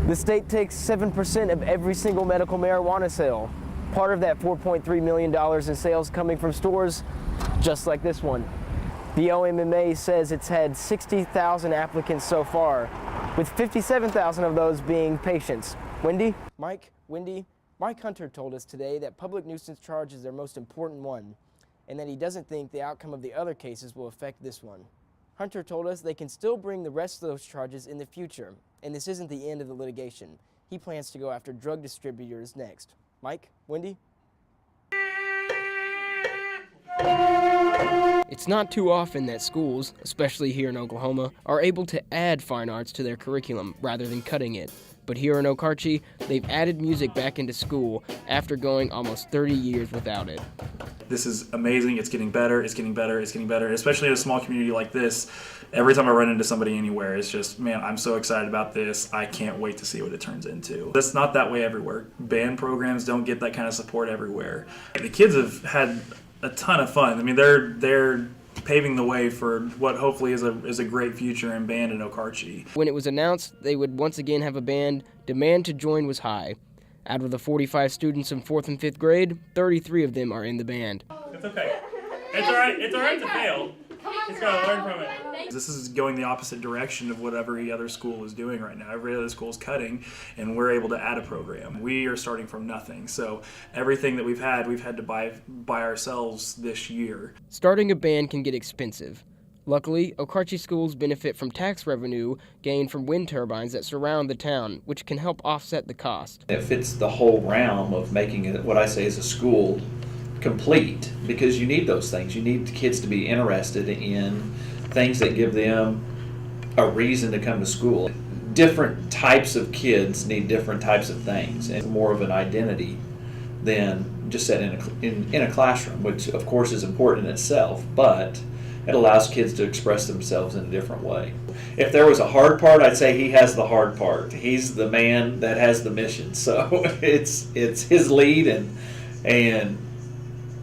The state takes 7% of every single medical marijuana sale. Part of that $4.3 million in sales coming from stores just like this one. The OMMA says it's had 60,000 applicants so far, with 57,000 of those being patients. Wendy? Mike Hunter told us today that public nuisance charge is their most important one, and that he doesn't think the outcome of the other cases will affect this one. Hunter told us they can still bring the rest of those charges in the future, and this isn't the end of the litigation. He plans to go after drug distributors next. Mike, Wendy? It's not too often that schools, especially here in Oklahoma, are able to add fine arts to their curriculum rather than cutting it. But here in Okarche, they've added music back into school after going almost 30 years without it. This is amazing. It's getting better. It's getting better. It's getting better. Especially in a small community like this, every time I run into somebody anywhere, it's just, man, I'm so excited about this. I can't wait to see what it turns into. That's not that way everywhere. Band programs don't get that kind of support everywhere. The kids have had a ton of fun. I mean, they're paving the way for what hopefully is a great future in band in Okarche. When it was announced they would once again have a band, demand to join was high. Out of the 45 students in 4th and 5th grade, 33 of them are in the band. It's okay. It's all right. It's all right to fail. Just gotta learn from it. This is going the opposite direction of what every other school is doing right now. Every other school is cutting, and we're able to add a program. We are starting from nothing, so everything that we've had to buy ourselves this year. Starting a band can get expensive. Luckily, Okarche schools benefit from tax revenue gained from wind turbines that surround the town, which can help offset the cost. It fits the whole realm of making it what I say is a school complete, because you need those things. You need the kids to be interested in things that give them a reason to come to school. Different types of kids need different types of things, and more of an identity than just set in a classroom, which of course is important in itself, but it allows kids to express themselves in a different way. If there was a hard part, I'd say he has the hard part. He's the man that has the mission, so it's his lead, and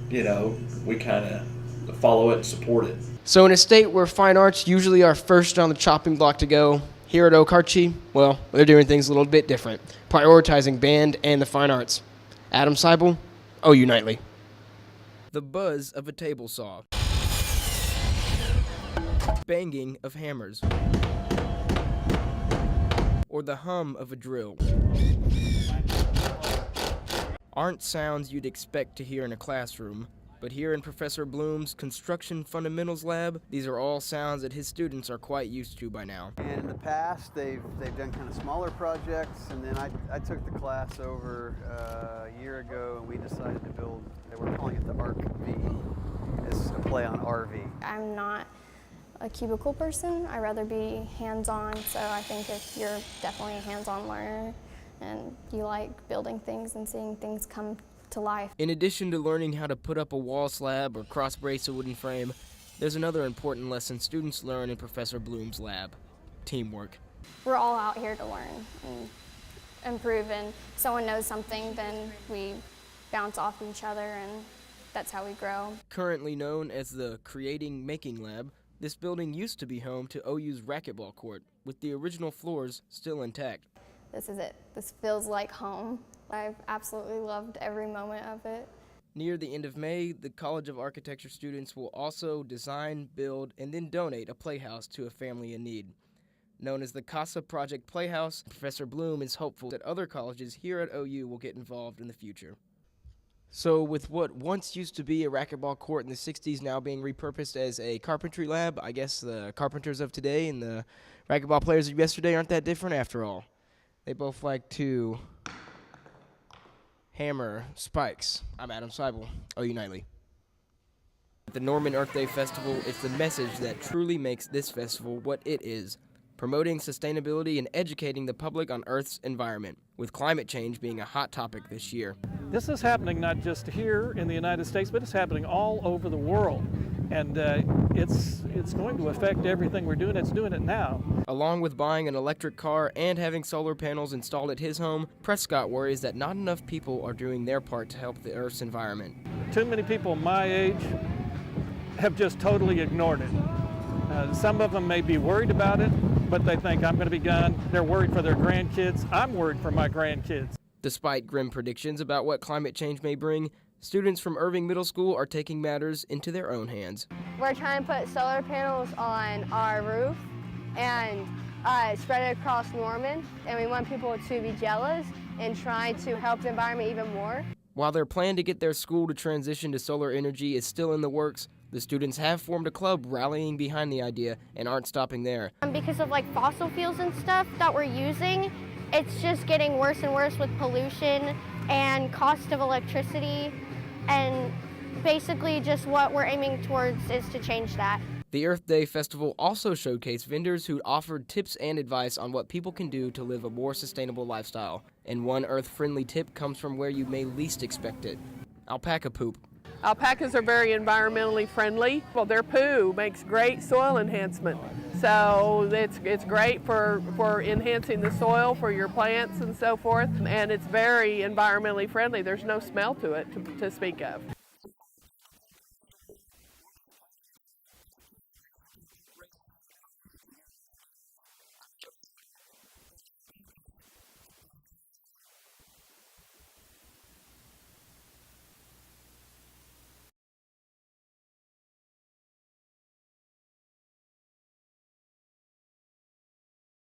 you know, we kind of follow it and support it. So in a state where fine arts usually are first on the chopping block to go, here at Okarche, well, they're doing things a little bit different, prioritizing band and the fine arts. Adam Seibel, OU Nightly. The buzz of a table saw. Banging of hammers. Or the hum of a drill. Aren't sounds you'd expect to hear in a classroom, but here in Professor Bloom's Construction Fundamentals Lab, these are all sounds that his students are quite used to by now. And in the past, they've done kind of smaller projects, and then I took the class over a year ago, and we decided to build, we're calling it the ARC-V. It's a play on RV. I'm not a cubicle person. I'd rather be hands-on, so I think if you're definitely a hands-on learner and you like building things and seeing things come to life. In addition to learning how to put up a wall slab or cross-brace a wooden frame, there's another important lesson students learn in Professor Bloom's lab: teamwork. We're all out here to learn and improve, and if someone knows something, then we bounce off each other, and that's how we grow. Currently known as the Creating Making Lab, this building used to be home to OU's racquetball court, with the original floors still intact. This is it. This feels like home. I've absolutely loved every moment of it. Near the end of May, the College of Architecture students will also design, build, and then donate a playhouse to a family in need. Known as the CASA Project Playhouse, Professor Bloom is hopeful that other colleges here at OU will get involved in the future. So with what once used to be a racquetball court in the 60s now being repurposed as a carpentry lab, I guess the carpenters of today and the racquetball players of yesterday aren't that different after all. They both like to hammer spikes. I'm Adam Seibel, OU Nightly. The Norman Earth Day Festival is the message that truly makes this festival what it is, promoting sustainability and educating the public on Earth's environment, with climate change being a hot topic this year. This is happening not just here in the United States, but it's happening all over the world. And it's going to affect everything we're doing. It's doing it now. Along with buying an electric car and having solar panels installed at his home, Prescott worries that not enough people are doing their part to help the Earth's environment. Too many people my age have just totally ignored it. Some of them may be worried about it, but they think I'm going to be gone. They're worried for their grandkids. I'm worried for my grandkids. Despite grim predictions about what climate change may bring, students from Irving Middle School are taking matters into their own hands. We're trying to put solar panels on our roof and spread it across Norman, and we want people to be jealous and try to help the environment even more. While their plan to get their school to transition to solar energy is still in the works, the students have formed a club rallying behind the idea and aren't stopping there. Because of like fossil fuels and stuff that we're using, it's just getting worse and worse with pollution and cost of electricity, and basically just what we're aiming towards is to change that. The Earth Day Festival also showcased vendors who offered tips and advice on what people can do to live a more sustainable lifestyle. And one earth-friendly tip comes from where you may least expect it: alpaca poop. Alpacas are very environmentally friendly. Well, their poo makes great soil enhancement. So it's great for enhancing the soil for your plants and so forth. And it's very environmentally friendly. There's no smell to it to speak of.